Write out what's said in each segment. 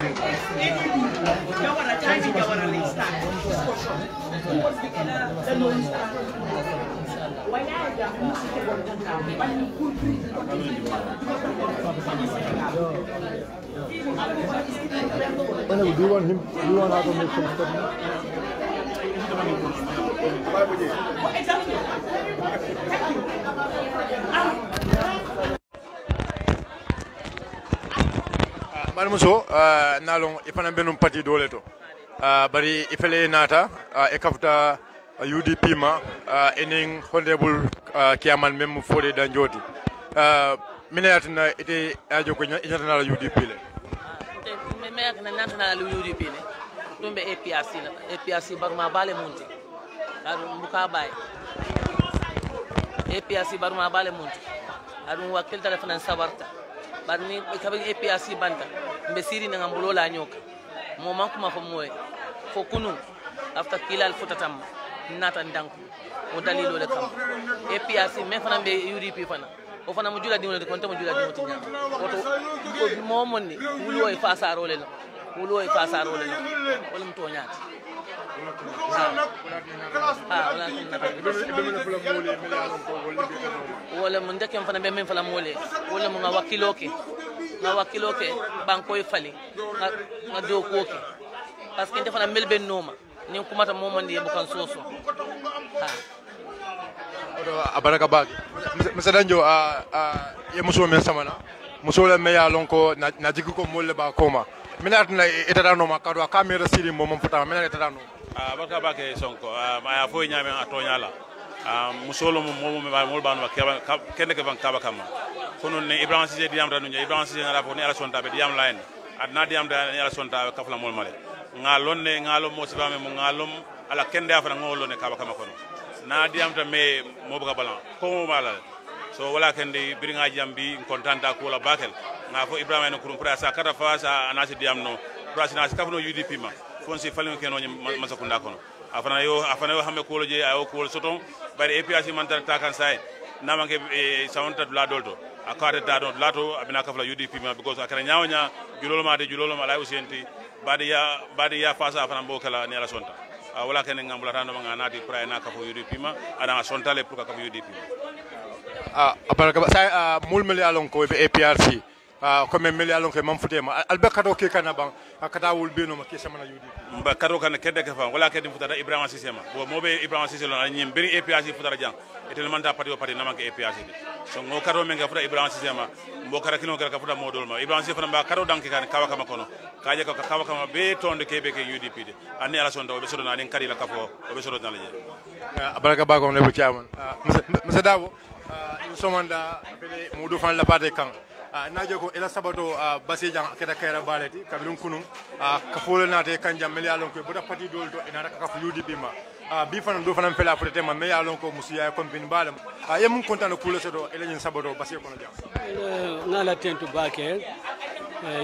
Do you want him? Do you want her to make some stuff? Malmuso, nalong ifana benum parti dole to. Bari ifele nata ekafta UDP ma ening honorable kiaman mem fode danjoti. Minayatna ite ajo ko international UDP le. Me na national UDP le. Tumbe APRC la. APRC baruma bale munti. Adu muka bay. APRC baruma bale munti. Adu wakil telefon sabarta. Barni kabe APRC banta. Mbe siri na ngambulo la nyoka. Mo mankuma fo moy. Fo kunu after kilal futatam nata ndanku. Mo dalilo le kam. APRC me fana be UDP fana. O fana mo jula dimole ko mo jula dimoti nyam. Oto mo monni wulo e fasaro le. Wulo e fasaro le. Wala mo to nyaati. Wala mo ndeke fana be men fala mole. Wala mo nga wakiloke banko e fali nga do koke parce que defana melbe noma ni kumata momandi e bukan soso abaraka bagi misa danjo ye muso men samana muso le me ya lonko na jigi ko molle ba koma mina atna etata no ma kado camera siri mom futa mina etata no baraka bake sonko aya fo nyame atonyala musolo mo me ba mo ba no kende ke ban kaba kama kono ne Ibrahima Cissé diam ranu Ibrahima Cissé ngara ko ni ala sonta be diam line adna diam da ni ala sonta kafla mol male ngalonne ngalo mo siba me mo ngalom ala kende afana ngolo ne kaba kama kono na diam ta me mo buga balan ko mo mala so wala kende biringa jambi kontanta ko la bakel nga fo Ibrahima no kurum prasa kata fa sa anasi diam no prasa na kafno UDP ma fonsi falin keno masakunda kono afana yo hamme ko loje ayo ko soton bari APRC man ta kan sai namange sawonta dula dolto akade dadon lato abina kafla UDP ma because akara nyaawnya julolo ma lay usenti badi ya fasa afana mbokala ni ala sonta wala ken ngambula tando nga nati pra na kafo UDP ma ana sonta le pour kafo UDP aparaka sai mulmeli alon ko be APRC comme meli alon ko mam futema albe kado ke kana ban akata wul beno ma ke sama na UDP mba kado kan kedde ke fa wala kedde futata Ibrahima Cissé ma bo mobe Ibrahima Cissé lon anyim beri APRC futata jang etel manta parti namanke APRC di so ngo kado men ga futa Ibrahima Cissé ma mbo kara kino ga futa modol ma Ibrahima Cissé fana ba kado danke kan kawa kama kono kaje ko kawa kama be tonde kebe ke UDP de anni ala sonto be sodo na den kadi la kafo be sodo na leje abaraka ba ko ne bu chairman monsieur Dabo somanda bele mudu fan la pate kan naje ko ela sabato basi jang keda kera baleti kabilun kunum ka folo nate kanjam meli alon ko buda pati dol do ina ka fu UDP ma bi fanam do fanam fela peut ma me alon ko musiya company balam yem kontan ko le sodo ela nyin sabato basi ko no jam ngala tentu bake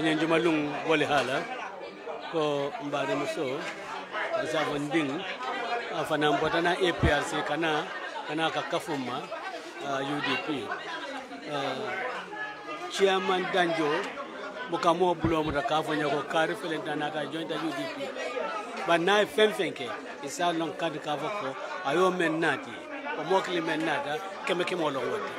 nyen jumalung wole hala ko mbade muso azabon ding fanam botana APRC kana ka kafuma UDP chairman danjo bukamo bulo mo ka fanya ko kare felentana ka joint UDP banai femfenke isa long kad ka ko ayo mennati o mokli mennata keme lo wote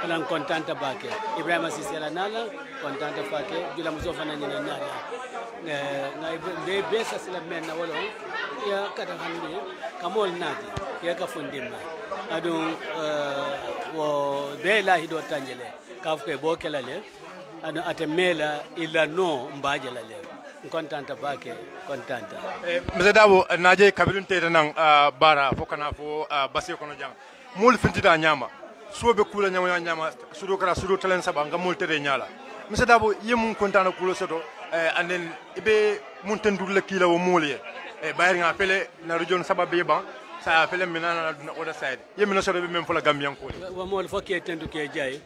alan kontanta bake Ibrahima Cissé la nala kontanta fake jula musofa na nyina nala na be besa sila menna wala ya kada hande kamol nati ya ka fundima adun wo be la hido tanjele kafke bo kelale ana atemela ila no mbaje la le kontanta bake kontanta monsieur Dabo naje kabilun te nan bara fokana fo basi ko no jang mul fintita nyama sobe kula nyama sudo kara sudo talen saba ngamul tere nyala monsieur Dabo yemun kontana kulo soto anden ibe mun tendur le kila wo moliye bayir nga fele na region sababe ban sa fele minana na oda side yemino sodo be mem fola gambian ko wa mol fokke tendu ke jay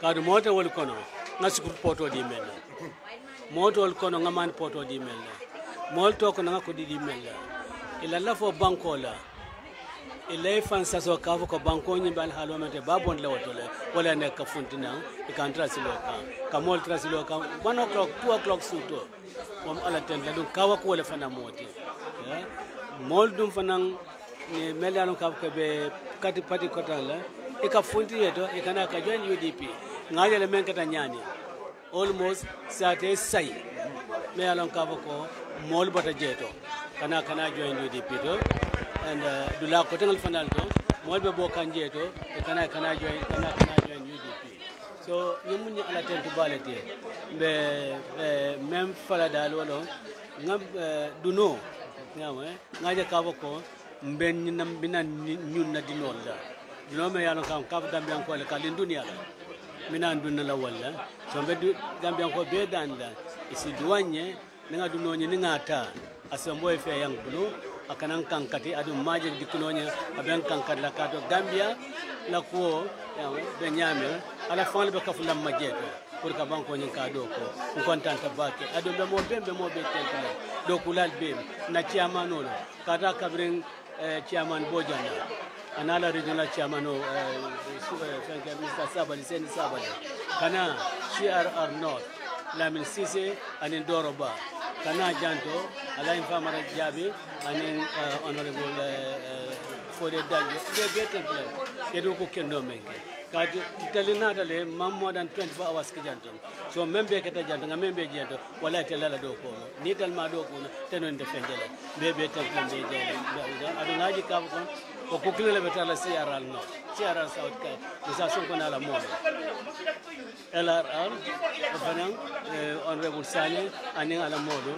kadu mota wol kono ngasiku poto di mel moto wol kono ngaman poto di mel mol to ko ngako di mel ila la fo banko la ilay fan saso kafu ko banko nyi bal halomete babon lawtole wala ne ka funtina e kan trasilo ka mol trasilo ka 1 o'clock 2 o'clock suto mom ala ten la dum kawa ko wala fana moti mol dum fanan ni melano ka ko be kati pati kotan la e ka funti yeto e kana ka join UDP ngajale men kata nyani almost sate say me alon ka ko mol bata jeto kana join UDP to and dula ko tangal fanal to mol be bo kanje to e kana join UDP so nyum ala ten to balete be même fala dal wolo ngam duno ngam ngaje ka ko mben nam binan ñun na dinol da dino me yalon kam ka gambian ko le kalin dunia la minan dunna la wala so be gambian ko be danda isi duanye nga duno ni ngata asambo e fe yang bulu akanan kankati adu maje dikunonya aben kankat la kato Gambia la ko be nyame ala fon be ka fulam majeto pour ka banko nyin ka do ko kontanta bake adu be mo be tentale do kulal be na chairman no kata kabrin chairman Bojana anala regional chairman Mr. Sabali Sen Sabali kana CRR North Lamin Sise anin Doroba kana janto ala infamara jabi anin honorable Fode Dalio de betemple kedo ko kendo menke kadi talina dale mam more than 24 hours ki janto so membe keta janto nga membe janto wala telala do ko ni talma do ko tenon defendele be betemple be jale adu ngaji ka ko ko kile be tala CRR no CRR South ka bisa son ko nala mo LRR fanang honorable Sane anin ala modo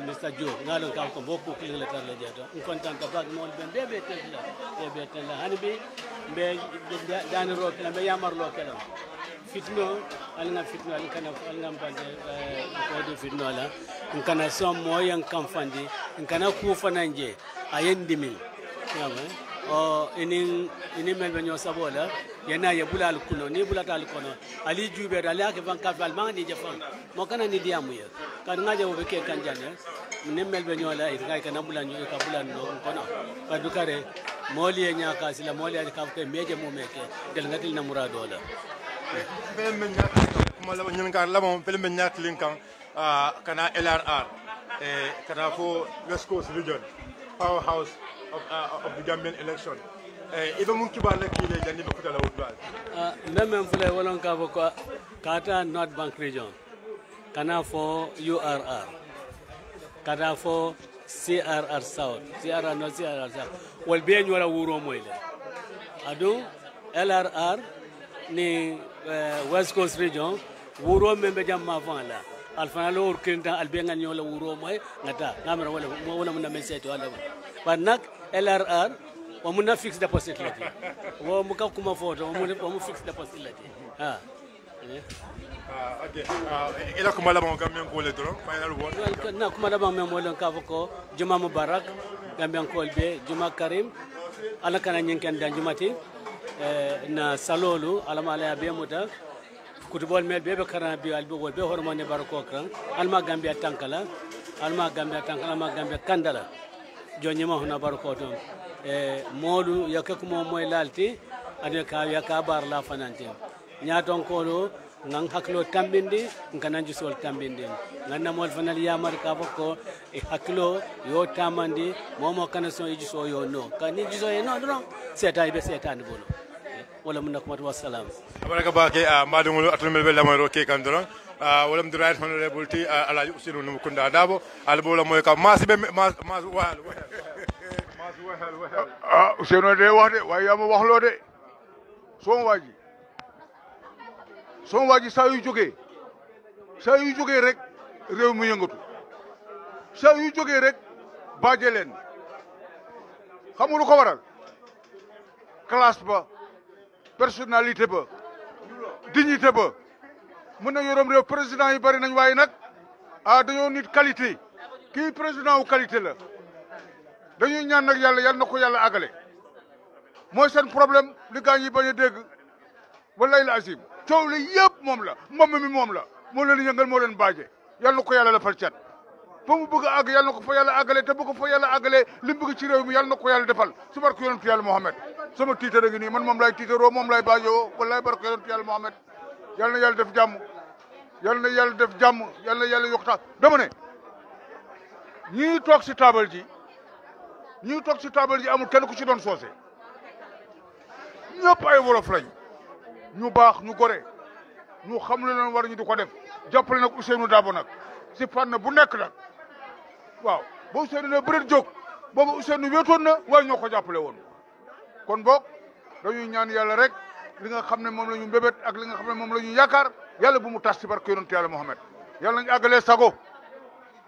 Mr. Joe ngalo ka ko bokku kile le tarla jato on kontan ka bag mon be betela hani be dani ro kala be yamar lo kala fitno alna fitno alkana alna bande ko do fitno la kana som moyan kam fandi kana ku fananje ayendi min yama o inin mel be nyo sabola yana ya bulal kuno ni bulatal kono ali jube dal ya ke van ka val ma ni jafan mo kana ni diamu ya kan ngaje wo be ke kan jane ni mel be nyo la ita kana bulan nyo ka bulan no kono ka dukare moli nya ka sila moli ka ke meje mo meke del ngatil na murado la be men nya kuma la nyen ka la mo be men nya linkan kana LRR kana fo West Coast region powerhouse of the Gambian election. Even mun kiba la kile jani be kutala wudwal. Même fule wolon ka ko kata North Bank region. Kana for URR. Kana for CRR South. CRR no CRR South. Wal be nyola wuro moyle. Adu LRR ni West Coast region wuro membe jamma fala. Alfana lo urkinta albenga nyola wuro moy ngata ngamra wala mun na meseto wala. Banak LRR wa muna fix deposit lati wa muka kuma photo wa mu fix deposit lati okay ila kuma la mo Gambian ko le dron final word na kuma da ba me mo lon ka ko juma mubarak Gambian ko be juma karim ala kana nyen dan jumati na salolu ala mala be muta kutubol mel be karana bi albi wol be hormone barako kran alma Gambia tankala ma Gambia kandala jonyima hona barkoto modu yakku mo moy lalti ade ka ya bar la fanante nyaton ko do ngang haklo tambindi ngana jusol tambindi nganna mol fanal yamar ka bokko e haklo yo tamandi momo kana so e juso yo no kan ni juso e no don setay be setani bolo wala mun nakmat wassalam baraka bake madumul atul be lamaro ke kan don wala mu right honorable ti ala usinu num kunda dabo albola moy ka mas wal usenu de wax de way yama wax lo de son waji sa yu joge rek rew mu yëngatu sa yu joge rek baaje len xamul ko waral classe ba personnalité ba dignité ba mën na yorom réew président yi bari nañ waaye nag dañoo nit qualité kii président wu qualité la dañuy ñaan nag yàlla na ko yàlla àggale mooy seen problème li gaañ yi bañ a dégg wallahi la azim coow li yëpp moom la moom mi moom la moo leen yëngal moo leen baaje yàlla na ko yàlla la fal cat fa mu bëgg a àgg yàlla na ko fa yàlla àggale te bu ko fa yàlla àggalee li mu bëgg ci réew mi yàlla na ko yàlla defal si barke yonentu yàlla Mohamed sama tiitara ngi nii man moom lay tiitaroo moom lay baajoo wallaay barke yonentu yàlla Mohamed yàlla na yàlla def jàmm yàlla na yàlla def jàmm yàlla na yàlla yokk tax dama ne ñii toog si taabal ji amul kenn ku ci doon soose ñëpp ay wolof lañ ñu baax ñu gore ñu xam leen war ñu di ko def jàppale nag Ousseynou Dabo nag si fànn bu nekk nag waaw ba Ousseynou ne bëreet jóg boobu Ousseynou wéetoon na waaye ñoo ko jàppale woon kon boog dañuy ñaan yàlla rek li nga xam ne moom la ñu mbébét ak li nga xam ne moom la ñu yaakaar yàlla bu mu tas ci barke yonent yàlla Mohamed yàlla nañu àggalee sago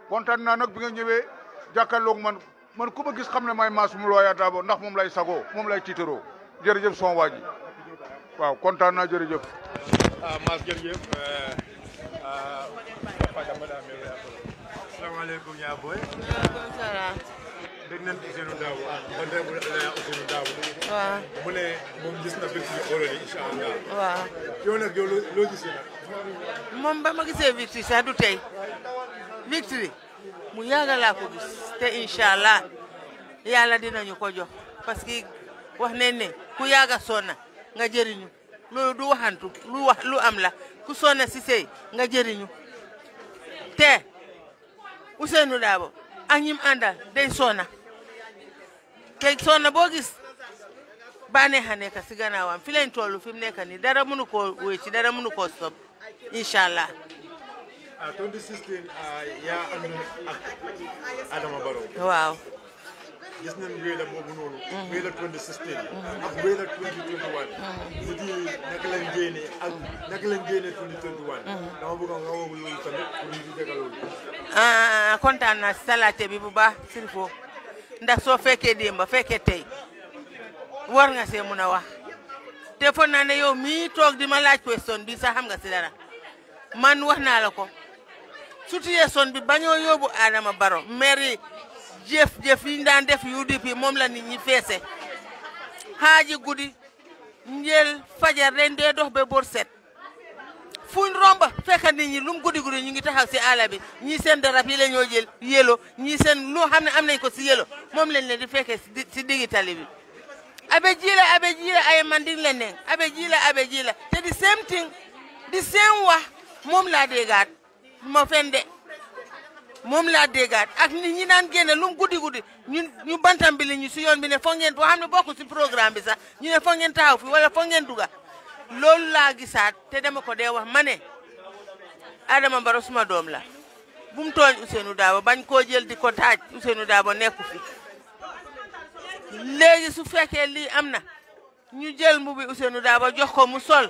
kontaan naa nag bi nga ñëwee jàkkaarloog man ku ma gis xam ne may Massoum Looya Dabo ndax moom lay sago moom lay tiitaroo jërëjëf son waa ji waaw kontaan naa jërëjëf. Mas jërëjëf. Asalaamaaleykum yaa booy. waaleykum salaam. dégg nañ Ousseynou Dabo man de Ousseynou Dabo. waaw mu ne moom gis na victoire xoolal incha allah. waaw. yow nag yow loo gisee nag. moom ba ma gisee victoire sax du tey victoire mu yàgg laa ko gis te incha allah yàlla dinañu ko jox parce que wax nañ ne ku yàgg a sonna nga jëriñu loolu du waxantu lu am la ku sonna si sey nga jëriñu te Ousseynou Dabo ak ñim àndal day sonna te sonna boo gis bànneex a nekk si gannaawam fi lañ toll fi mu nekk nii dara mënu koo wéy ci dara mënu koo stop incha allah. 2016 yaa am ak Adama Barrow. waaw. gis nañ wéy la boobu noonu. wéy la 2016. ak wéy la 2021. nit yi naka lañ génnee ak naka lañ génnee 2021. dama bëgg nga woo loolu tamit pour ñu dégg loolu. kontaan naa si salaate bi bu baax Sirifo ndax soo fekkee démb fekkee tey war nga see mun a wax te foog naa ne yow mii toog di ma laaj question bi sax xam nga si dara man wax naa la ko situation bi bañoo yóbbu Adama Barrow maire jëf yi ñu daan def UDP moom la nit ñi feese xaaji guddi njël fajar ren dee dox ba bor set fuñ romba fekk nit ñi lum guddi ñu ngi taxaw si àll bi ñii seen darab yi la ñoo jël yélo ñii seen loo xam ne am nañ ko si yélo moom lañ leen di fekkee si diggi tali bi abe jiila ay manding leen ne abe jiila te di same thing di same wax moom laa déggaat ma fende moom laa déggaat ak nit ñi daan génne lum guddi ñu bantam bi li ñu si yoon bi ne foog ngeen boo xam ne bokku si programme bi sax ñu ne foog ngeen taxaw fi wala foog ngeen duga loolu laa gisaat te dama ko dee wax ma ne Adama Barrow suma doom la bu mu tooñ Ousseynou Dabo bañ koo jël di ko taaj Ousseynou Dabo nekku fi léegi su fekkee lii am na ñu jël mbubi Ousseynou Dabo jox ko mu sol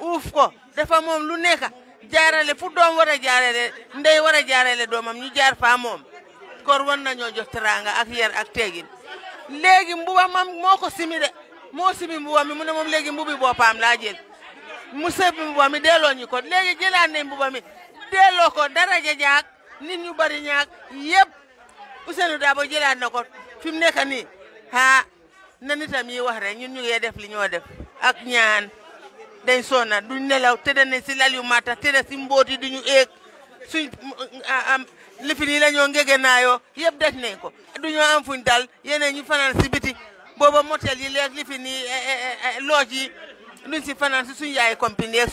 uuf ko dafa moom lu nekk jaarale fu doom war a jaarale ndey war a jaarale doomam ñu jaar fa moom kor war nañoo jox teranga ak yar ak teegin léegi mbuba mam moo ko simi de moo simi mbuba mi mu ne moom léegi mbubi boppam laa jël mu sëbi mbuba mi delloo ñu ko léegi jëlaat nañ mbuba mi delloo ko daraja jaak nit ñu bari ñaak yëpp Ousseynou Dabo jëlaat na ko fi mu nekk nii na nitam yi wax rek ñun ñu ngi def li ñoo def ak ñaan dañ sonna duñ nelaw tëdd nañ si lal yu mata tëdd si mbooti duñu eeg suñ lifin yi la ñoo ngegenaayoo yëpp def nañ ko duñoo am fuñ dal yeneen ñu fanaan si biti booba motel yi leeg lifin yi looj yi duñ si fanaan si suñ yaay compagnie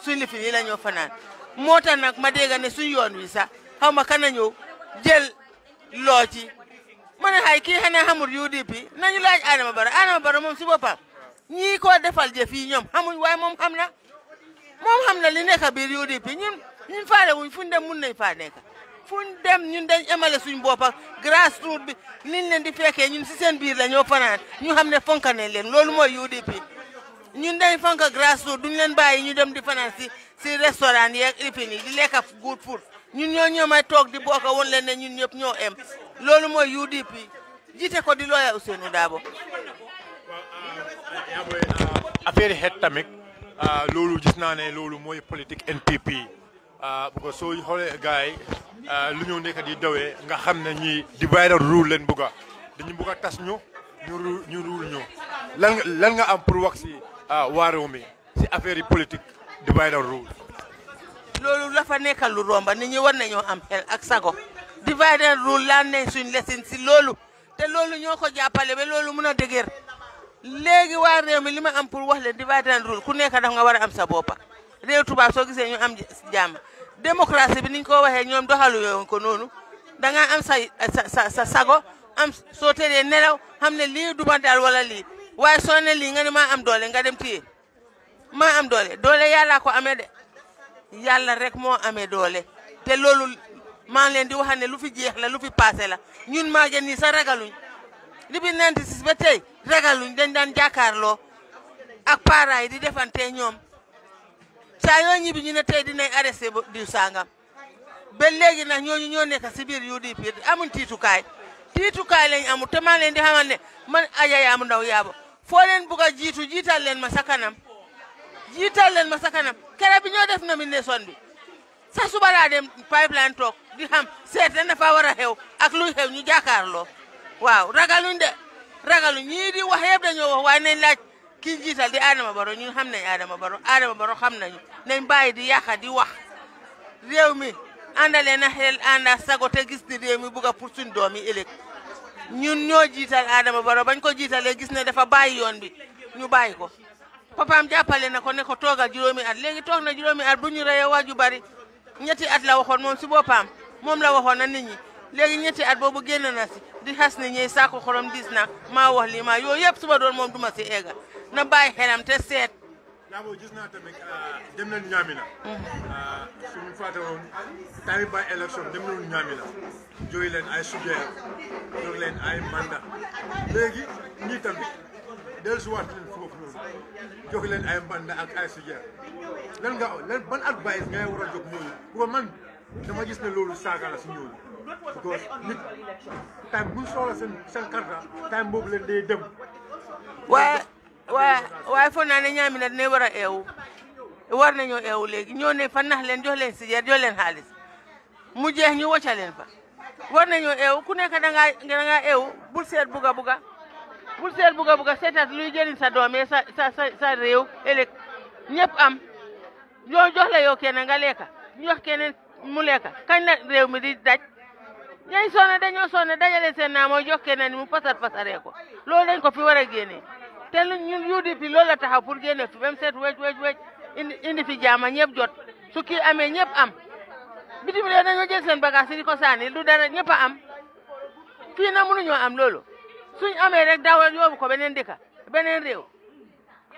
suñ lifin yi la ñoo fanaan moo tax nag ma dégg ne suñ yoon wi sax xaw ma kan a ñëw jël looj yi ma ne xay kii xanaa xamul UDP nañu laaj Adama Barrow moom si boppam ñii ko defal jëf yi ñoom xamuñ waaye moom xam na li nekk biir UDP ñun faale wuñ fuñ dem mun nañ faa nekk fuñ dem ñun dañ emale suñ bopp ak grassroots bi liñ leen di fekkee ñun si seen biir la ñoo fanaan ñu xam ne fonka nañ leen loolu mooy UDP ñun dañ fonka grassroots duñ leen bàyyi ñu dem di fanaan si restaurant yi ak lifin yi di lekk good food ñun ñoo may toog di bokk woon leen ne ñun ñëpp ñoo em loolu mooy UDP jiite ko di looya Ousseynou Dabo. affaire yi xeet tamit loolu gis naa ne loolu mooy politique NPP bu ko soo xoolee gars yi lu ñu nekk di dawee nga xam ne ñii divide and rule leen bugga dañu bugg a tas ñu rule ñu lan nga am pour wax si waa réew mi si affaire yi politique divide and rule. loolu dafa nekkal lu romba nit ñi war nañoo am xel ak sago divide and rule lan nañ suñ lesin si loolu te loolu ñoo ko jàppale ba loolu mun a dëgër léegi waa réew mi li ma am pour wax leen divide and rule ku nekk daf nga war a am sa boppa réew tubaab soo gisee ñu am jàmm démocratie bi niñ ko waxee ñoom doxalu yoon ko noonu da nga am sa sago am soo teree nelaw xam ne lii duma daal wala lii waaye soo ne lii nga ne maa am doole nga dem téye maa am doole yàlla ko amee de yàlla rek moo amee doole te loolu maa ngi leen di wax ne lu fi jeex la lu fi passé la ñun maa ngi nii sax ragaluñ depuis 96 ba tey ragaluñ dañ daan jàkkaarloo ak parents yi di defante ñoom saa yoo ñibbi ñu ne tey dinañ arrêté diw sangam ba léegi nag ñooñu ñoo nekk si biir UDP amuñ tiitukaay lañ amul te maa leen di xamal ne man Aja Yaamu Ndaw Yaabo foo leen bugg a jiital leen ma sa kanam kere bi ñoo def nomination bi sa suba laa dem pipeline toog di xam seet na dafa war a xew ak luy xew ñu jàkkaarloo waaw ragaluñ ñii di wax yëpp dañoo wax waaye nañ laaj kii jiital di Adama Barrow ñun xam nañ Adama Barrow xam nañu nañ bàyyi di yàqa di wax réew mi àndale na xel ànda sago te gis ni réew mi bugg a pour suñ doom yi ëllëg ñun ñoo jiital Adama Barrow bañ ko jiitalee gis ne dafa bàyyi yoon bi ñu bàyyi ko papaam jàppale na ko ne ko toogal juróomi at léegi toog na juróomi at bu ñu reyee waaju bari ñetti at la waxoon moom si boppam moom la waxoon na nit ñi léegi ñetti at boobu génn na si di xas ni ñey saako xorom diis na maa wax lii maa yooyu yëpp suba doon moom duma si egga na bàyyi xelam te seet Dabo gis naa tamit dem nañu Ñaamina suñu fàtte woon time by election dem nañu Ñaamina jox leen ay sujeer jox leen ay mandat léegi ñii tamit dellusiwaat leen foofu noonu jox leen ay mandat ak ay sujeer lan ban advice ngay war a jox ñooñu pour man dama gis ne loolu saaga la si ñooñu because nit time bu soxla seen carte time boobu leen day dem waaye foog naa ne Ñaamina dina war a eewu war nañoo eewu léegi ñoo ne fa nax leen jox leen sijeer jox leen xaalis mu jeex ñu wocca leen fa war nañoo eewu ku nekk da ngaa eewu bul seet buga seetat luy jëriñ sa doom yi sa réew ëllëg ñëpp am yoo jox la yow kenn nga lekka jox keneen mu lekka kañ la réew mi di daj ñay sonne dañoo sonne dajale seen naa mooy jox keneen mu pasaree ko loolu dañ ko fi war a génnee te ñun UDP loolu la taxaw pour génne fi même seet wej indi fi jaama ñëpp jot su kii amee ñëpp am bitim réew dañoo jël seen bagage yi di ko sànni du dara ñëpp a am fii na mënuñoo am loolu suñ amee rek dawal yóbbu ko beneen dëkk beneen réew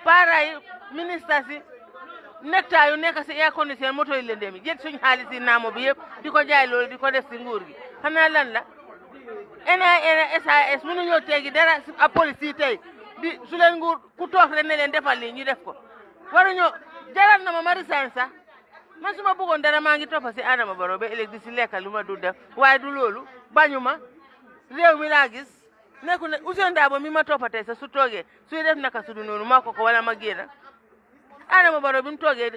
para yi ministre si nekta yu nekk si air condition moto yi leen demi jël suñ xaalis yi naamo bi yëpp di ko jaay loolu di ko def si nguur gi xanaa lan la NIN SAS mënuñoo teegi dara si a police yi tey di su leen nguur ku toog rek ne leen defal lii ñu def ko waruñoo jaral na ma resign sax man su ma bëggoon dara maa ngi toppa si Adama Barrow ba ëllëg di si lekka lu ma du def waaye du loolu bañu ma réew mi laa gis nekku ne Ousainou Darboe mi ma toppatee sa su toogee suy def naka su du noonu maa ko wala ma génn Adama Barrow bi mu toogee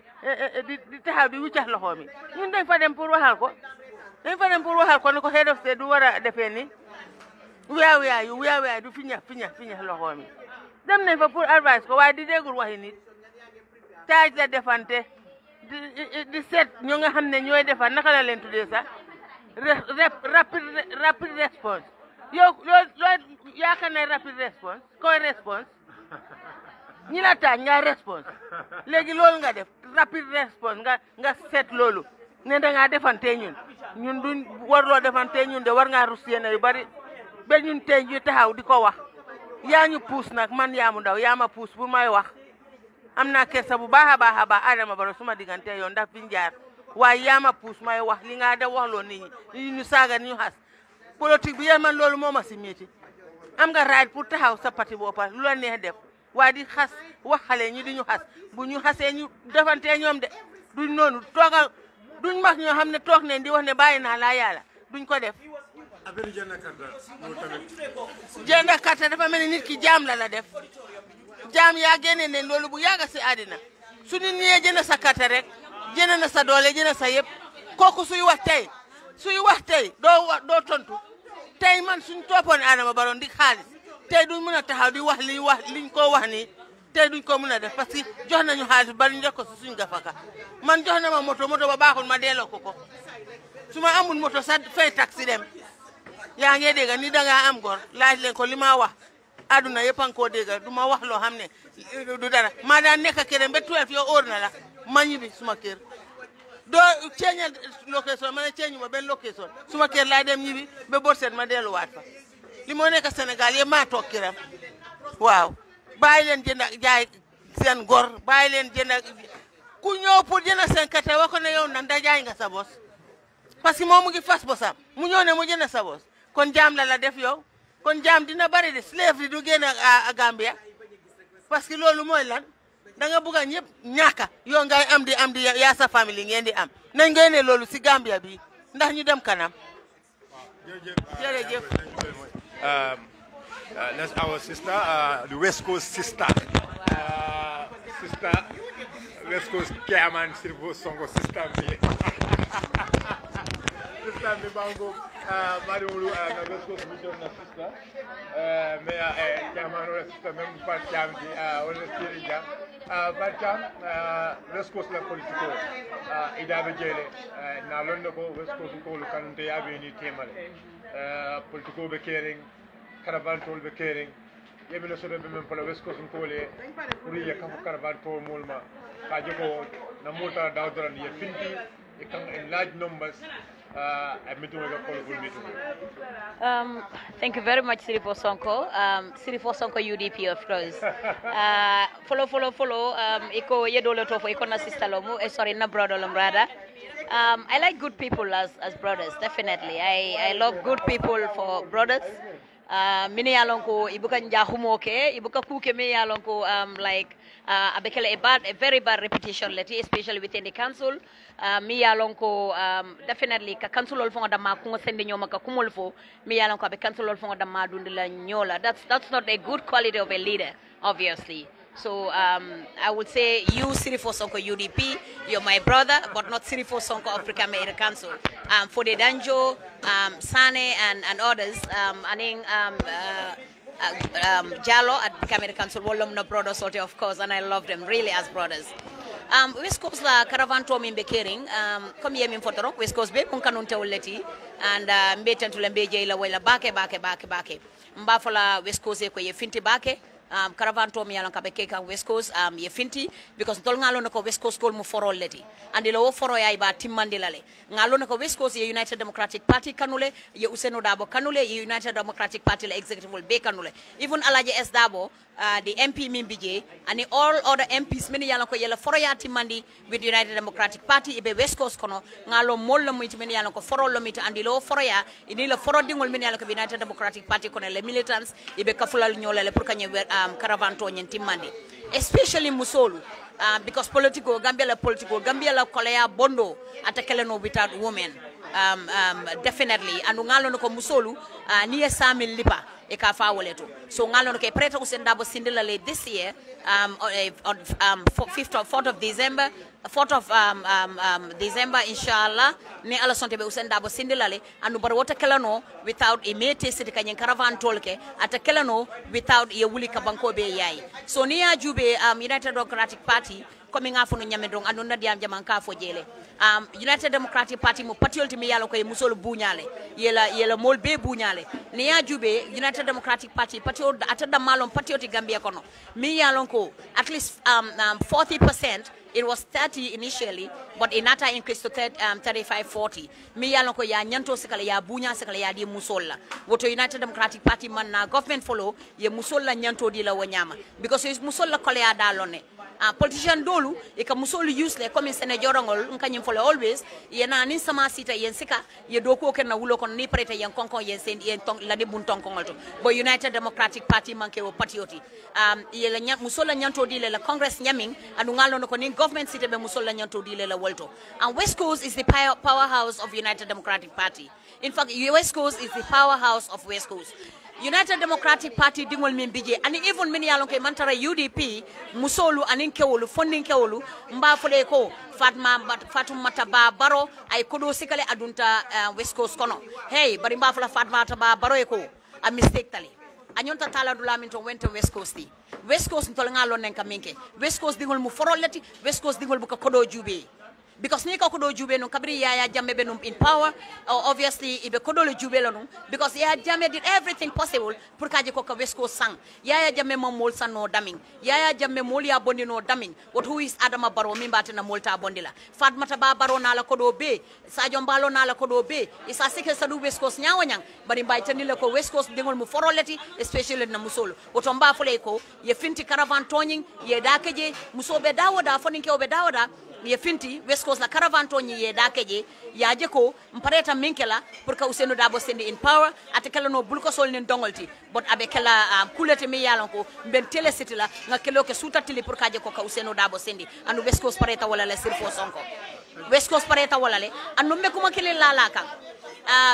di taxaw di wuccax loxo mi ñun dañ fa dem pour waxal ko ne ko head of state du war a defee ni wiyaa du fiñax loxo mi dem nañ fa pour advice ko waaye di déggul waxi nit taaj la defante di seet ñoo nga xam ne ñooy defar naka la leen tuddee sax rapid response yow loolu yaakaar ne rapid response koy response ñi la taaj nga response léegi loolu nga def rapid response nga seet loolu ne da ngaa defante ñun duñ warloo defante ñun de war ngaa rus yéene yu bari ba ñun tey ñu taxaw di ko wax yaa ñu puus nag man Yaamu Ndaw yaa ma puus bu may wax am naa kersa bu baax a baax Adama Barrow suma diggante yoon ndax fi ñu jaar waaye yaa ma puus may wax li nga def waxloo nit ñi ñu saaga ñu xas politique bi yéen man loolu moo ma si métti am nga right pour taxaw sa parti boppa lu la neex def waaye di xas wax xale ñi di ñu xas bu ñu xasee ñu defante ñoom de duñ noonu toogal duñ mag ñoo xam ne toog neen di wax ne bàyyi naa laa yàlla duñ ko def. affaire jënd carte loolu tamit. jënd carte dafa mel ni nit ki jaam la def jaam yaa génne ne loolu bu yàgg si àddina su nit ñee jënd sa carte rek jënd na sa doole jënd sa yëpp kooku suy wax tey doo tontu tey man suñ toppoon Adama Barrow di xaalis tey duñ mën a taxaw di wax liñ ko wax nii tey duñ ko mën a def parce que jox nañu xaalis bari ñu def ko si suñ gafaka man jox na ma moto ba baaxul ma delloo ko suma amul moto sa fay taxi dem yaa ngi dégg ni da nga am gor laaj leen ko li ma wax aduna yëpp an koo dégg du ma wax loo xam ne du dara maa daan nekk këram ba 12 yow óor na la ma ñibbi suma kër doo ceeña location ma ne ceeñu ma benn location suma kër laa dem ñibbi ba bor seet ma delluwaat fa li moo nekk Sénégal yëpp maa toog këram waaw bàyyi leen jënd jaay seen gor bàyyi leen jënd ku ñëw pour jënd seen kata wax ko ne yow nag da jaay nga sa bos parce que moom mu ngi fas bosam mu ñëw ne mu jënd sa bos kon jaam la def yow kon jaam dina bari de slavery du génn a Gambia parce que loolu mooy lan da nga bugg a ñëpp ñaaka yow ngay am di yaa sa famille ngeen di am nañ génne loolu si Gambia bi ndax ñu dem kanam jërëjëf That's our sister, the West Coast sister. Sister, West Coast chairman, Silvo Songo sister. Sister, me bango, Mariolu, the West Coast mission sister. Me chairman or sister, me part chairman, on the Syria. Part chairman, West Coast la politico. Idabe jele, na London ko West Coast ko lukante abe ni temale. Politico be caring. Caravan tool be caring yebino so be men pala West Coast ko le pour ye kam caravan tool molma ka joko na mota dawdran ye finti e kam in large numbers admitu ga ko bul mitu Thank you very much Sirifo Sonko UDP of course follow iko yedolo to fo iko na sister lomu sorry na brother lombrada I like good people as brothers definitely I love good people for brothers mini yalonko ibuka njahumoke ibuka kuke me yalonko like abekele a very bad reputation leti especially within the council mi yalonko definitely ka council ol fonga dama ko sende nyoma ka kumol fo mi yalonko abe council ol fonga dama dundila nyola that's not a good quality of a leader obviously. So I would say you, Sirifo Sonko UDP, you're my brother, but not Sirifo Sonko Africa Media Council. For the Danjo, Sane, and others, Jalo at Camera Council, Wolomna brothers, of course, and I love them really as brothers. West Coast la caravan to min be caring comme yemin fotoro West Coast be kun kanun tewleti and mbeten to lembe jeyla wayla bake mbafola West Coast ko ye finti bake caravan to mi yalan kabe keka West Coast ye finti because tol ngalo nako West Coast kol mu forol leti andi lo foro yay ba timmandi lale ngalo nako West Coast ye United Democratic Party kanule ye Useno Dabo kanule ye United Democratic Party la executive will be kanule even Alaji S Dabo the MP Mimbije and all other MPs many yalan ko yela foro ya timmandi with United Democratic Party ibe West Coast kono ngalo mollo muti many yalan ko foro lo miti andi lo foro ya ini lo foro dingol many yalan ko United Democratic Party kono le militants ibe kafulal nyolale pour kanye caravan to nyentimandi especially musolu because Gambia la kolea bondo atakele no without women definitely and ngalo no ko musolu ni esamil lipa e ka fa woleto so ngalo no ke preta usendabo sindilale this year on 4th of December 4th of December inshallah ni ala sonte be usendabo sindilale anu bar wota kelano without a mete sidi kanyen caravan tolke atakelano without ye wuli kabanko be yayi so ni ajube United Democratic Party coming out no nyame dong anu ndiam jaman ka fo jele United Democratic Party mo patiolti mi yalo koy musol buñale yela mol be buñale ni ajube United Democratic Party patiol atada malon patioti Gambia kono mi yalon ko at least 40%. It was 30 initially, but inata increased to 35-40. Mi yalon ko ya nyanto sekala ya bunya sekala ya di musola. Woto United Democratic Party man na government follow ye musola nyanto di la wanyama because is musola kole ya dalone. Politician dolu ika musolu useless comme sene jorongol nkanyim follow always ye na ni sama sita yen sika ye doko ken na wulo kon ni prete yen konkon yen sen yen tong la de bun tonkon to but United Democratic Party manke o patrioti ye la musola nyanto di la Congress nyaming anu ngalo no ko ni government sita be musola nyanto di la wolto and West Coast is the powerhouse of United Democratic Party. In fact West Coast is the powerhouse of West Coast. United Democratic Party dingol min bije and even many alonke mantara UDP musolu anin kewolu funding kewolu mba fole ko Fatuma Ba Baro ay kodo sikale adunta West Coast kono hey bari mba fola Fatuma Ba Baro e ko a mistake tali anyonta tala dula min to went to West Coast West Coast ntol ngalo nen kaminke West Coast dingol mu forolati West Coast dingol buka kodo jube because ni ka ko do jube no kabri Yaya Jammeh be in power, obviously ibe ko do le jube la no because Yaya Jammeh did everything possible pour kaje ko ka West Coast sang. Yaya Jammeh mom mol san no daming, Yaya Jammeh mol ya bondi no daming. What who is Adama Barrow mi mbati na molta bondi la Fatmata Ba Barrow na la ko do be Sadio Mbalo na la ko do be isa sike sa du West Coast nyaawa nyang bari mbay tani la ko West Coast dingol mu foroleti especially na musolo woto mba fole ko ye finti caravan towing ye dakeje musobe dawoda foninke obe dawoda ye finti West Coast la caravan towing ye dakeje yaje ko mpareta minkela pour ka Ousainou Darboe sendi in power atakala no bulko sol nin dongolti but abe kala kulete mi yalan ko ben tele city la nga kelo ke suta tili pour kaje ko ka Ousainou Darboe sendi anu West Coast pareta wala le sirfo sonko West Coast pareta wala le anu me kuma kele la kan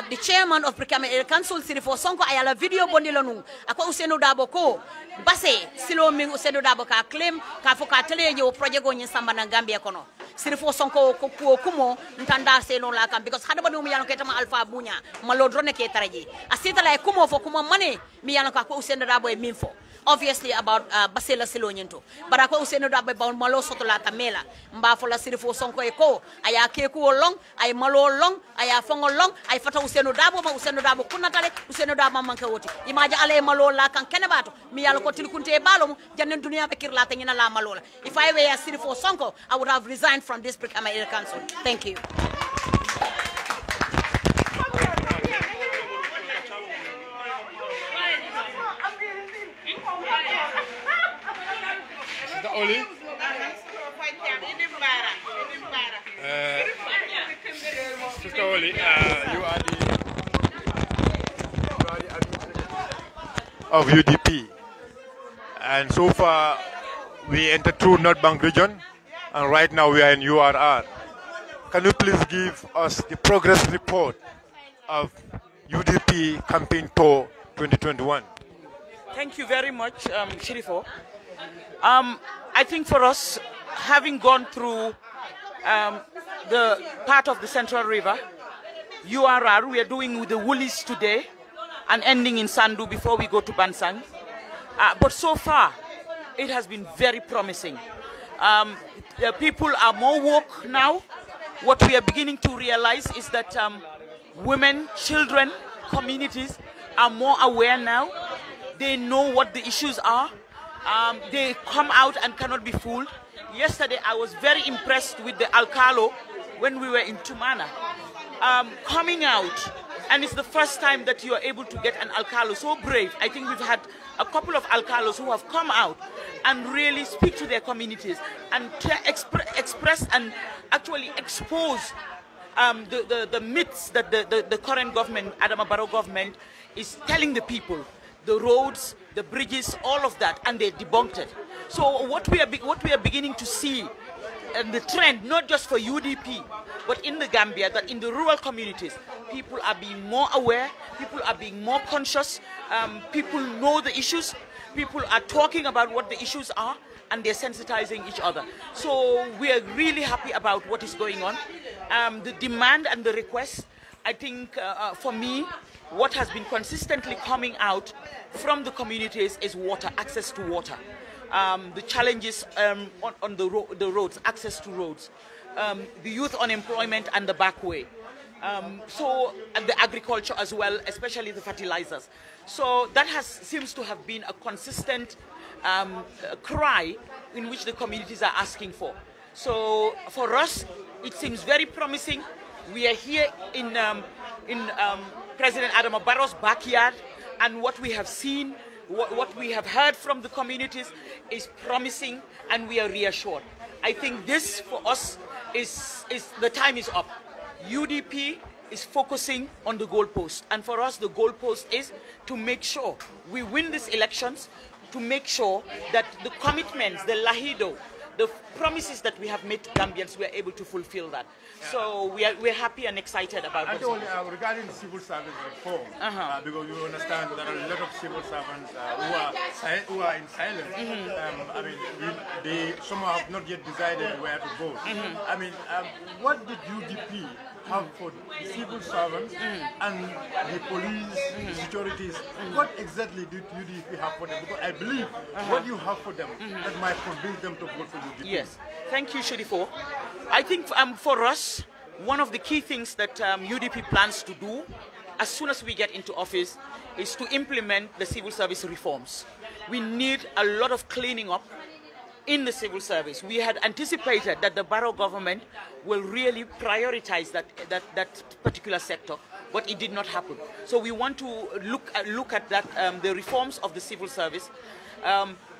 the chairman of the council Sirifo Sonko ayala video bondilo nung akwa Ousainou Darboe ko base silo ming Ousainou Darboe ka claim ka foka tele je o projet go nyi samba na Gambia kono Sirifo Sonko ko kumo ntanda seno la kan because hada badu mi yano ketama alpha bunya malo drone ke taraji asita la kumo fo kumo mane mi yano ka ko Ousainou Darboe minfo obviously about basela silo nyento bara ko Ousainou Darboe ba malo soto la kamela mba fo la Sirifo Sonko e ko aya keku long ay malo long aya fongo long ay fata Ousainou Darboe ma Ousainou Darboe kunatale Ousainou Darboe manke woti imaja ale malo la kan kenebato mi yalo ko tilkunte balo jannen dunia be kirla tanyina la malo la if I were a Sirifo Sonko I would have resigned from this Brikama Council. Thank you. Oli? Sister Oli, you are the of UDP, and so far we entered through North Bank region, and right now we are in URR. Can you please give us the progress report of UDP campaign tour 2021? Thank you very much, Shirifo. I think for us, having gone through the part of the Central River, URR, we are doing with the Woolies today and ending in Sandu before we go to Bansang. But so far, it has been very promising. The people are more woke now. What we are beginning to realize is that women, children, communities are more aware now. They know what the issues are. They come out and cannot be fooled. Yesterday, I was very impressed with the Alcalo when we were in Tumana. Coming out, and it's the first time that you are able to get an Alcalo so brave. I think we've had a couple of Alcalos who have come out and really speak to their communities and express and actually expose the myths that the current government, Adama Barrow government, is telling the people. The roads, the bridges, all of that, and they debunked it. So what we are beginning to see, and the trend, not just for UDP, but in the Gambia, that in the rural communities, people are being more aware, people are being more conscious, people know the issues, people are talking about what the issues are, and they're sensitizing each other. So we are really happy about what is going on. The demand and the request, I think for me, what has been consistently coming out from the communities is water, access to water. The challenges on the roads, access to roads, the youth unemployment and the back way. And the agriculture as well, especially the fertilizers. So that seems to have been a consistent cry in which the communities are asking for. So for us, it seems very promising. We are here in President Adama Barrow's backyard, and what we have seen, what we have heard from the communities is promising, and we are reassured. I think this for us is the time is up. UDP is focusing on the goalpost, and for us the goalpost is to make sure we win these elections, to make sure that the commitments, the Lahido, the promises that we have made to Gambians, we are able to fulfill that. Yeah. So we're happy and excited about it. Regarding civil service reform, because you understand there are a lot of civil servants who are in silence. I mean, they somehow have not yet decided where to vote. I mean, what did UDP have for the civil servants and the police, the securities. What exactly do UDP have for them? Because I believe what you have for them that might convince them to vote for UDP. Yes, thank you, Shirifo. I think for us, one of the key things that UDP plans to do as soon as we get into office is to implement the civil service reforms. We need a lot of cleaning up in the civil service. We had anticipated that the Barrow government will really prioritize that particular sector, but it did not happen. So we want to look at that, the reforms of the civil service.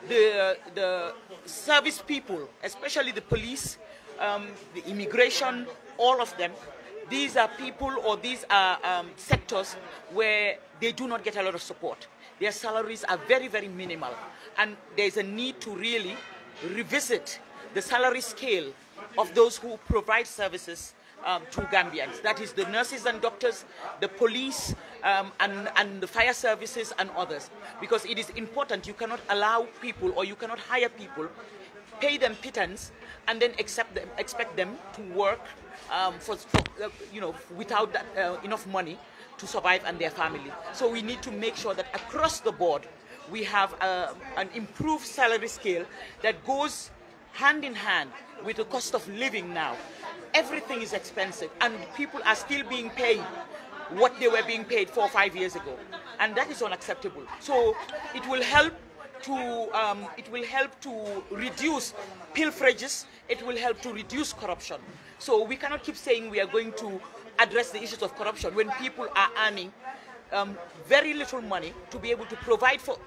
The service people, especially the police, the immigration, all of them, these are people or these are sectors where they do not get a lot of support. Their salaries are very, very minimal. And there's a need to really revisit the salary scale of those who provide services to Gambians. That is the nurses and doctors, the police, and the fire services and others. Because it is important, you cannot allow people or you cannot hire people, pay them pittance, and then expect them to work without enough money to survive and their family. So we need to make sure that across the board we have an improved salary scale that goes hand in hand with the cost of living now. Everything is expensive and people are still being paid what they were being paid 4 or 5 years ago, and that is unacceptable. So it will help to reduce pilferages, it will help to reduce corruption. So we cannot keep saying we are going to address the issues of corruption when people are earning very little money to be able to provide for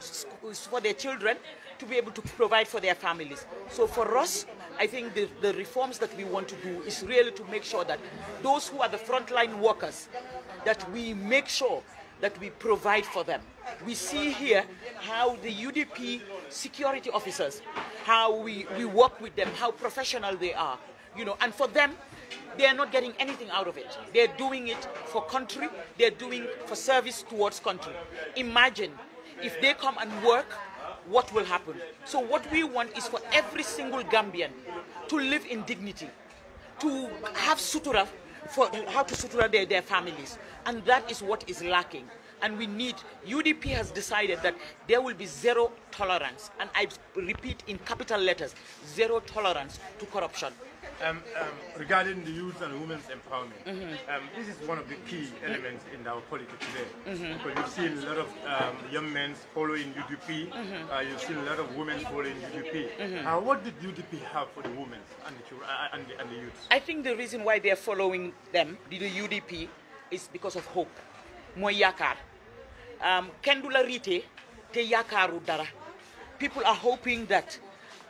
their children, to be able to provide for their families. So for us, I think the reforms that we want to do is really to make sure that those who are the frontline workers, that we make sure that we provide for them. We see here how the UDP security officers, how we work with them, how professional they are, and for them, they are not getting anything out of it. They're doing it for country, they're doing for service towards country. Imagine if they come and work, what will happen? So what we want is for every single Gambian to live in dignity, to have sutura, for how to sutura their families. And that is what is lacking. And we need, UDP has decided that there will be zero tolerance, and I repeat in capital letters, zero tolerance to corruption. Regarding the youth and women's empowerment, this is one of the key elements in our politics today. Because you've seen a lot of young men following UDP, you've seen a lot of women following UDP. What did UDP have for the women and the youth? I think the reason why they are following them, the UDP, is because of hope. Moy yakar. Kendula rite te yakaru dara. People are hoping that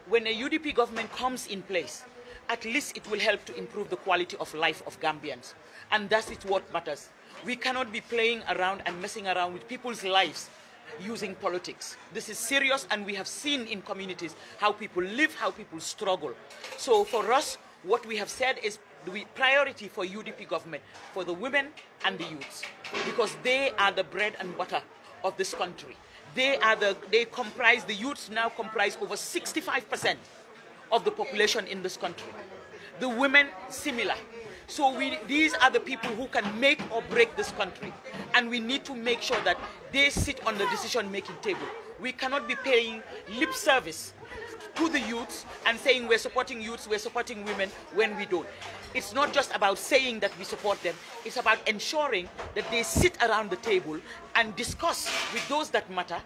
when a UDP government comes in place, at least it will help to improve the quality of life of Gambians. And that is what matters. We cannot be playing around and messing around with people's lives using politics. This is serious, and we have seen in communities how people live, how people struggle. So for us, what we have said is the priority for UDP government for the women and the youths, because they are the bread and butter of this country. The youths now comprise over 65% of the population in this country. The women, similar. So these are the people who can make or break this country. And we need to make sure that they sit on the decision-making table. We cannot be paying lip service to the youths and saying we're supporting youths, we're supporting women, when we don't. It's not just about saying that we support them, it's about ensuring that they sit around the table and discuss with those that matter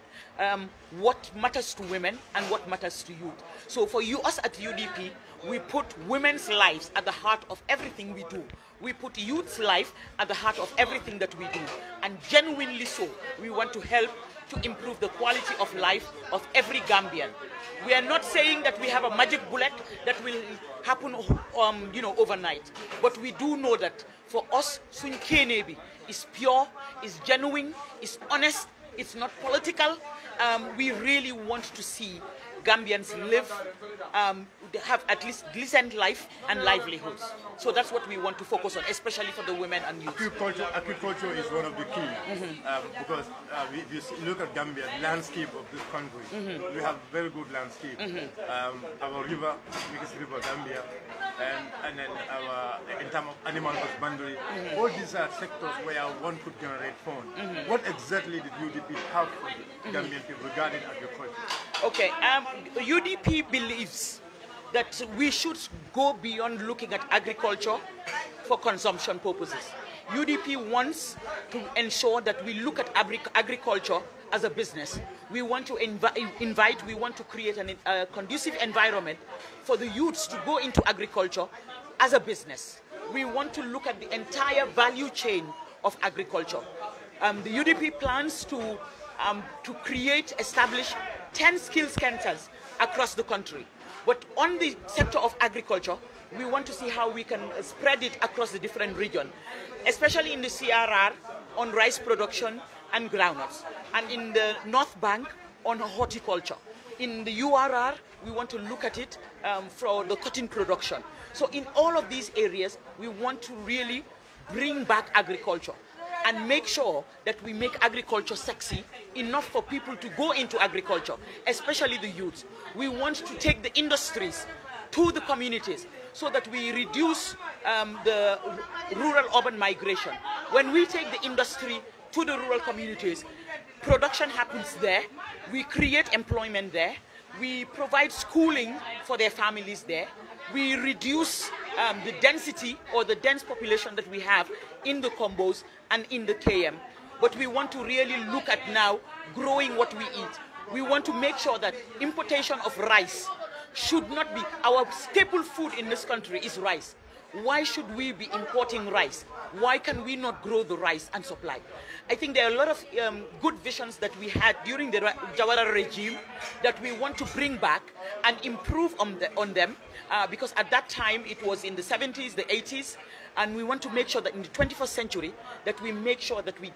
what matters to women and what matters to youth. So for us at UDP, we put women's lives at the heart of everything we do. We put youth's life at the heart of everything that we do. And genuinely so, we want to help to improve the quality of life of every Gambian. We are not saying that we have a magic bullet that will happen overnight. But we do know that for us, Suñ Kéné is pure, is genuine, is honest, it's not political. We really want to see Gambians live, have at least decent life and livelihoods. So that's what we want to focus on, especially for the women and youth. Agriculture is one of the key because if you look at Gambia, the landscape of this country, we have very good landscape. Our river, biggest river, Gambia, and then in terms of animal husbandry, all these are sectors where one could generate funds. What exactly did UDP have for the Gambian people regarding agriculture? Okay, UDP believes that we should go beyond looking at agriculture for consumption purposes. UDP wants to ensure that we look at agriculture as a business. We want to we want to create a conducive environment for the youths to go into agriculture as a business. We want to look at the entire value chain of agriculture. The UDP plans to establish 10 skills centers across the country. But on the sector of agriculture, we want to see how we can spread it across the different regions, especially in the CRR on rice production and groundnuts, and in the North Bank on horticulture. In the URR, we want to look at it for the cotton production. So in all of these areas, we want to really bring back agriculture and make sure that we make agriculture sexy enough for people to go into agriculture, especially the youth. We want to take the industries to the communities so that we reduce the rural-urban migration. When we take the industry to the rural communities, production happens there, we create employment there, we provide schooling for their families there, we reduce the density or the dense population that we have in the combos and in the KM. But we want to really look at now growing what we eat. We want to make sure that importation of rice should not be, our staple food in this country is rice. Why should we be importing rice? Why can we not grow the rice and supply? I think there are a lot of good visions that we had during the Jawara regime that we want to bring back and improve on them because at that time it was in the 70s, the 80s, and we want to make sure that in the 21st century that we make sure that we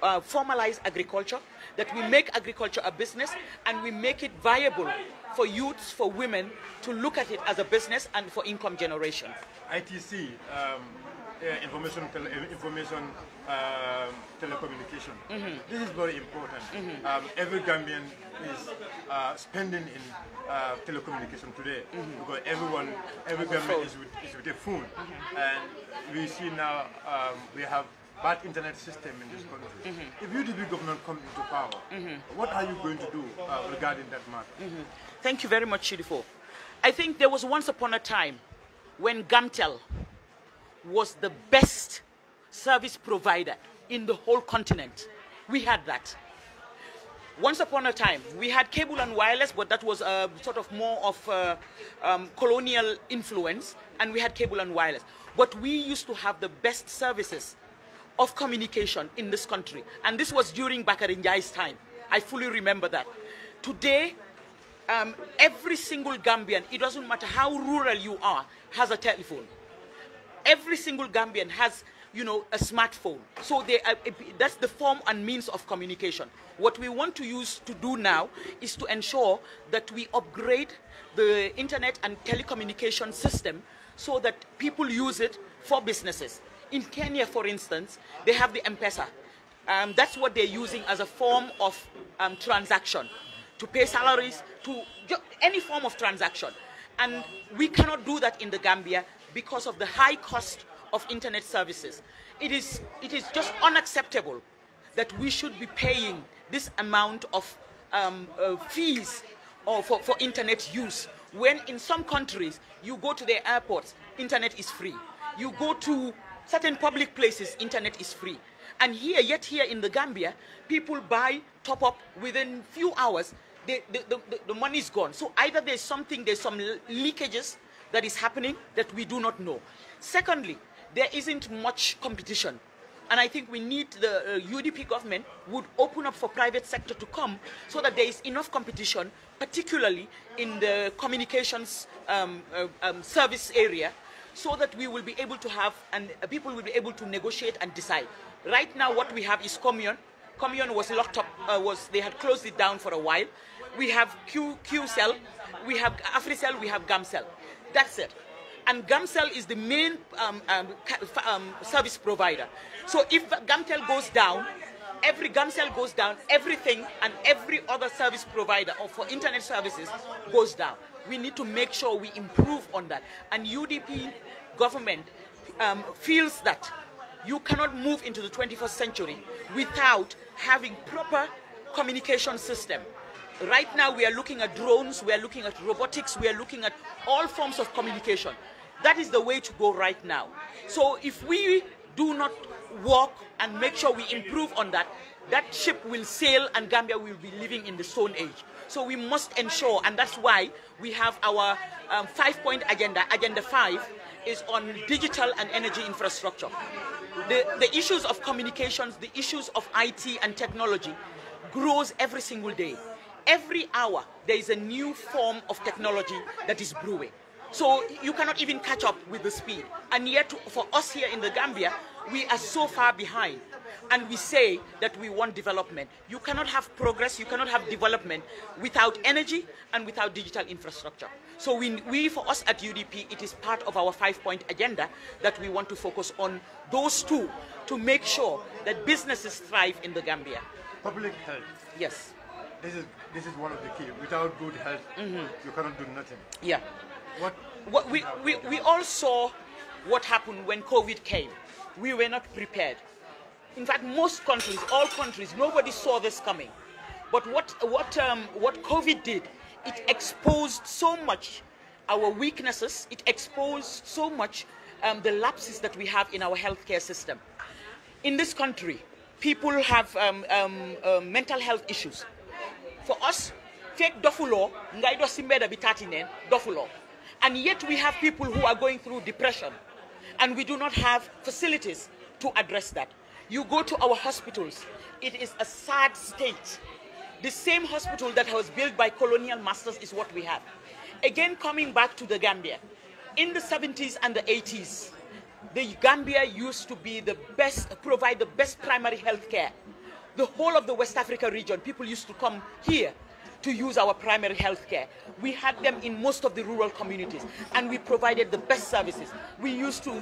formalize agriculture, that we make agriculture a business, and we make it viable for youths, for women to look at it as a business and for income generation. ITC, information telecommunication. This is very important. Every Gambian is spending in telecommunication today because every Gambian is with a phone, and we see now we have bad internet system in this country. If UDP government comes into power, what are you going to do regarding that matter? Thank you very much, Shirifo. I think there was once upon a time when Gamtel was the best service provider in the whole continent. We had that. Once upon a time, we had cable and wireless, but that was sort of more of colonial influence, and we had cable and wireless. But we used to have the best services of communication in this country. And this was during Bakari Njai's time. I fully remember that. Today, every single Gambian, it doesn't matter how rural you are, has a telephone. Every single Gambian has, you know, a smartphone. So that's the form and means of communication. What we want to use to do now is to ensure that we upgrade the internet and telecommunication system so that people use it for businesses. In Kenya, for instance, they have the M-Pesa. That's what they're using as a form of transaction, to pay salaries, to any form of transaction. And we cannot do that in the Gambia because of the high cost of internet services. It is just unacceptable that we should be paying this amount of fees for internet use, when in some countries, you go to their airports, internet is free. You go to certain public places, internet is free. And yet here in the Gambia, people buy top up within few hours, the money is gone. So either there's some leakages that is happening that we do not know. Secondly, there isn't much competition. And I think we need the UDP government would open up for private sector to come so that there is enough competition, particularly in the communications service area, so that we will be able to have, and people will be able to negotiate and decide. Right now what we have is Commune. Commune was locked up, they had closed it down for a while. we have QCell, we have AfriCell, we have GAMCell. That's it. And GAMCell is the main service provider. So if GAMCell goes down, everything and every other service provider or for internet services goes down. We need to make sure we improve on that. And UDP government feels that you cannot move into the 21st century without having proper communication system. Right now we are looking at drones, we are looking at robotics, we are looking at all forms of communication. That is the way to go right now. So if we do not work and make sure we improve on that, that ship will sail and Gambia will be living in the Stone Age. So we must ensure, and that's why we have our 5-point agenda. Agenda 5 is on digital and energy infrastructure. The issues of communications, the issues of IT and technology grows every single day. Every hour there is a new form of technology that is brewing. So you cannot even catch up with the speed. And yet for us here in the Gambia, we are so far behind. And we say that we want development. You cannot have progress, you cannot have development without energy and without digital infrastructure. So for us at UDP, it is part of our 5-point agenda that we want to focus on those two to make sure that businesses thrive in the Gambia. Public health. Yes. This is one of the key. Without good health, you cannot do nothing. Yeah. We all saw what happened when COVID came. We were not prepared. In fact, most countries, all countries, nobody saw this coming. But what COVID did, it exposed so much our weaknesses. It exposed so much the lapses that we have in our healthcare system. In this country, people have mental health issues. For us, take dofulo, ngaido simbeda bitatinen, dofulo. And yet we have people who are going through depression. And we do not have facilities to address that. You go to our hospitals, it is a sad state. The same hospital that was built by colonial masters is what we have. Again, coming back to the Gambia, in the 70s and the 80s, the Gambia used to be the best, provide the best primary health care. The whole of the West Africa region, people used to come here to use our primary health care. We had them in most of the rural communities, and we provided the best services. We used to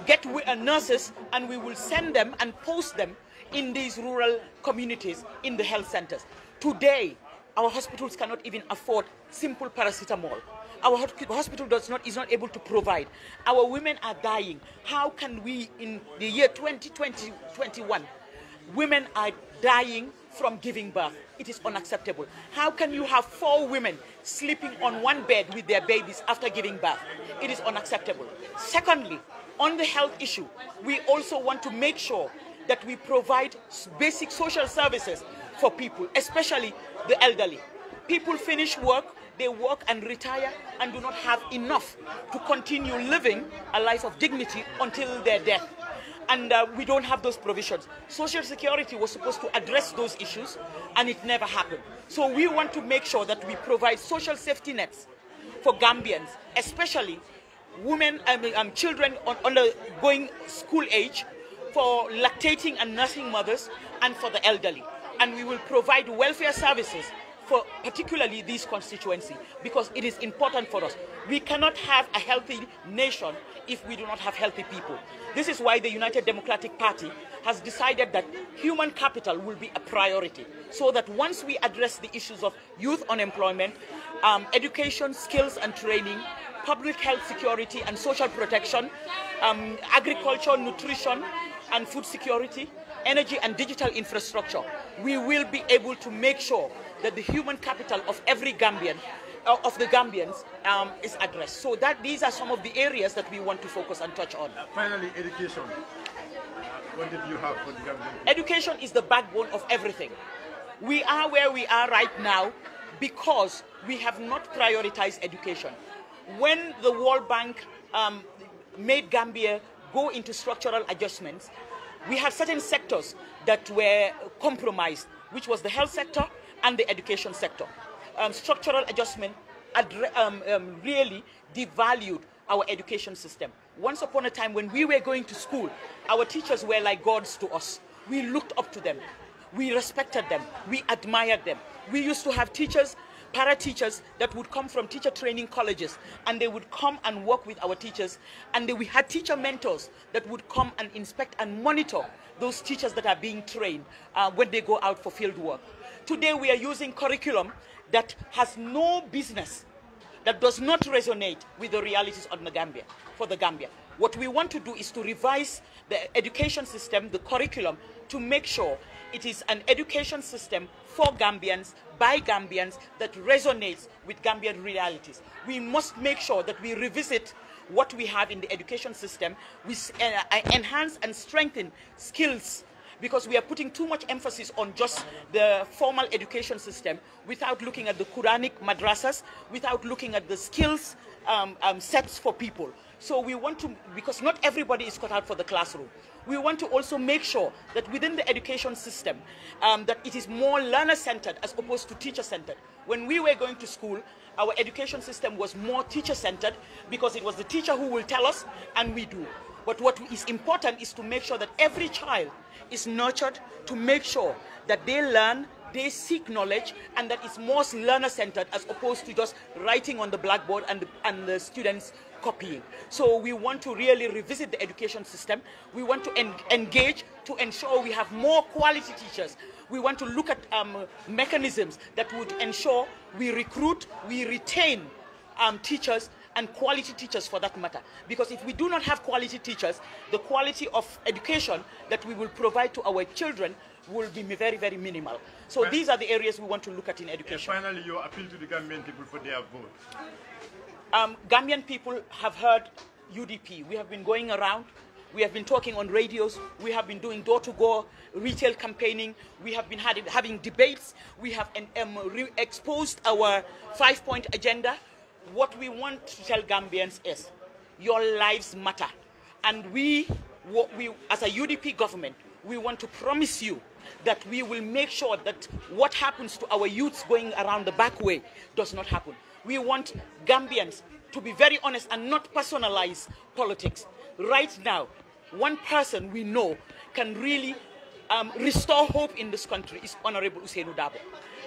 get nurses, and we will send them and post them in these rural communities in the health centers. Today, our hospitals cannot even afford simple paracetamol. Our hospital is not able to provide. Our women are dying. How can we, in the year 2021, women are dying from giving birth? It is unacceptable. How can you have 4 women sleeping on one bed with their babies after giving birth? It is unacceptable. Secondly, on the health issue, we also want to make sure that we provide basic social services for people, especially the elderly. People finish work, they work and retire and do not have enough to continue living a life of dignity until their death. And we don't have those provisions. Social Security was supposed to address those issues, and it never happened. So we want to make sure that we provide social safety nets for Gambians, especially women and children undergoing school age, for lactating and nursing mothers, and for the elderly. And we will provide welfare services for particularly these constituencies, because it is important for us. We cannot have a healthy nation if we do not have healthy people. This is why the United Democratic Party has decided that human capital will be a priority, so that once we address the issues of youth unemployment, education, skills and training, public health security and social protection, agriculture, nutrition and food security, energy and digital infrastructure, we will be able to make sure that the human capital of every Gambian, of the Gambians, is addressed. So these are some of the areas that we want to focus and touch on. Finally, education. What did you have for the Gambian? Education is the backbone of everything. We are where we are right now because we have not prioritized education. When the World Bank made Gambia go into structural adjustments, we had certain sectors that were compromised, which was the health sector and the education sector. Structural adjustment really devalued our education system. Once upon a time when we were going to school, our teachers were like gods to us. We looked up to them. We respected them. We admired them. We used to have teachers, para-teachers that would come from teacher training colleges, and they would come and work with our teachers. And we had teacher mentors that would come and inspect and monitor those teachers that are being trained when they go out for field work. Today we are using curriculum that has no business, that does not resonate with the realities of the Gambia, for the Gambia. What we want to do is to revise the education system, the curriculum, to make sure it is an education system for Gambians, by Gambians, that resonates with Gambian realities. We must make sure that we revisit what we have in the education system. We enhance and strengthen skills, because we are putting too much emphasis on just the formal education system without looking at the Quranic madrasas, without looking at the skills sets for people. So we want to, because not everybody is cut out for the classroom, we want to also make sure that within the education system, that it is more learner-centered as opposed to teacher-centered. When we were going to school, our education system was more teacher-centered because it was the teacher who will tell us, and we do. But what is important is to make sure that every child is nurtured, to make sure that they learn, they seek knowledge, and that it's more learner-centered as opposed to just writing on the blackboard and the students copying. So we want to really revisit the education system. We want to engage to ensure we have more quality teachers. We want to look at mechanisms that would ensure we recruit, we retain teachers, and quality teachers for that matter. Because if we do not have quality teachers, the quality of education that we will provide to our children will be very, very minimal. So these are the areas we want to look at in education. And finally, your appeal to the Gambian people for their vote. Gambian people have heard UDP. We have been going around. We have been talking on radios. We have been doing door-to-door retail campaigning. We have been having debates. We have exposed our 5-point agenda. What we want to tell Gambians is, your lives matter. And we, as a UDP government, we want to promise you that we will make sure that what happens to our youths going around the back way does not happen. We want Gambians to be very honest and not personalize politics. Right now, one person we know can really restore hope in this country is Honorable Ousainou Darboe.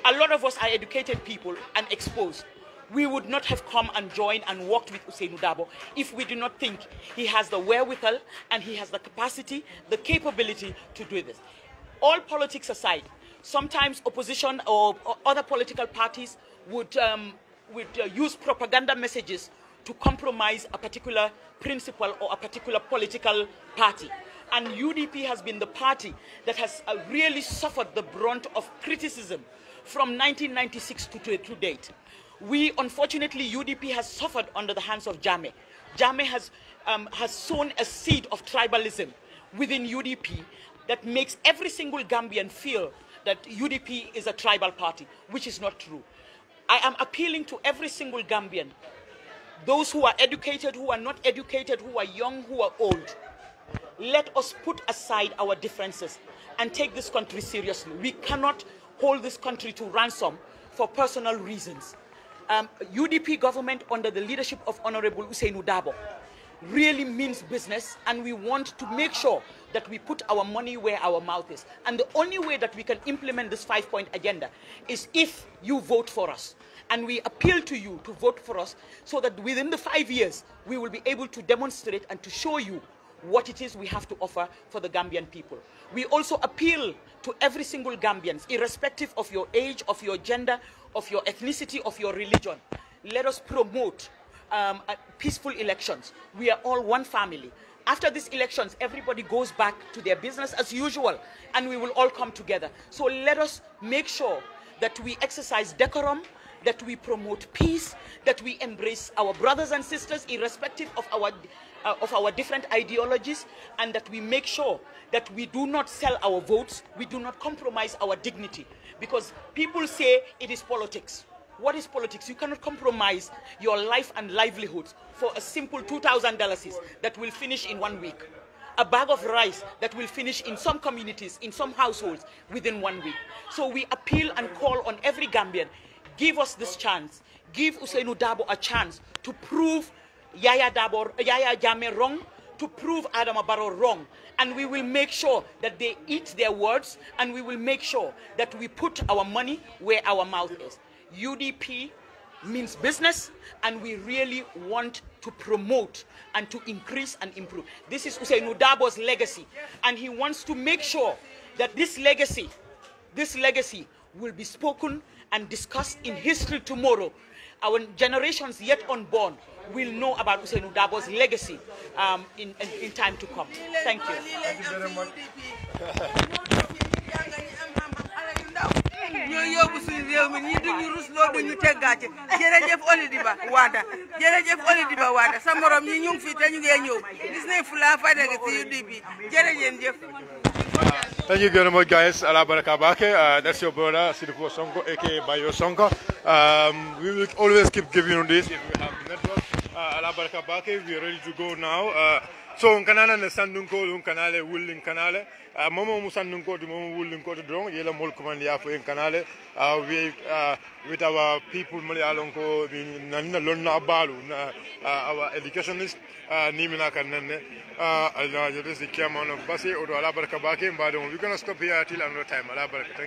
A lot of us are educated people and exposed. We would not have come and joined and worked with Ousainou Darboe if we do not think he has the wherewithal and he has the capacity, the capability to do this. All politics aside, sometimes opposition or other political parties would use propaganda messages to compromise a particular principle or a particular political party. And UDP has been the party that has really suffered the brunt of criticism from 1996 to date. Unfortunately, UDP has suffered under the hands of Jammeh. Jammeh has sown a seed of tribalism within UDP that makes every single Gambian feel that UDP is a tribal party, which is not true. I am appealing to every single Gambian, those who are educated, who are not educated, who are young, who are old. Let us put aside our differences and take this country seriously. We cannot hold this country to ransom for personal reasons. UDP government under the leadership of Honorable Ousainou Darboe really means business, and we want to make sure that we put our money where our mouth is. And the only way that we can implement this 5-point agenda is if you vote for us. And we appeal to you to vote for us so that within the 5 years, we will be able to demonstrate and to show you what it is we have to offer for the Gambian people. We also appeal to every single Gambian, irrespective of your age, of your gender, of your ethnicity, of your religion. Let us promote peaceful elections. We are all one family. After these elections, everybody goes back to their business as usual, and we will all come together. So let us make sure that we exercise decorum, that we promote peace, that we embrace our brothers and sisters, irrespective of our different ideologies, and that we make sure that we do not sell our votes, we do not compromise our dignity. Because people say it is politics. What is politics? You cannot compromise your life and livelihoods for a simple $2,000 that will finish in 1 week. A bag of rice that will finish in some communities, in some households, within 1 week. So we appeal and call on every Gambian, give us this chance. Give Ousainou Darboe a chance to prove Yaya Jammeh wrong, to prove Adama Barrow wrong. And we will make sure that they eat their words, and we will make sure that we put our money where our mouth is. UDP means business, and we really want to promote and to increase and improve. This is Usainu Dabo's legacy, and he wants to make sure that this legacy will be spoken and discussed in history tomorrow. Our generations yet unborn will know about Usainu Dabo's legacy in time to come. Thank you. Thank you very much. ñoo yóbbu suñu réew mi ñi duñu rusloo duñu teggaate jërëjëf Olidiba Wada jërëjëf Olidiba Wada sa morom ñi ñu ngi fi te ñu ngi ñëw gis nañ fula fayda ga ci UDP jërëjëf. Thank you very much, guys. Allah Baraka Bake. That's your brother, Sidifo Sonko, aka Bayo Sonko. We will always keep giving you this if we have the network. Allah Baraka Bake, we are ready to go now. So, kanana ne sandunko un kanale wulling kanale. Momo musandunko to momo wulling ko to drone. Yela mol command for in kanale. With our people Malayalonko, nanina lonna balu, our educationist, Nimina Kanane. This is the chairman of Basi or Allah Baraka Bake. But we're gonna stop here till another time. Allah Baraka.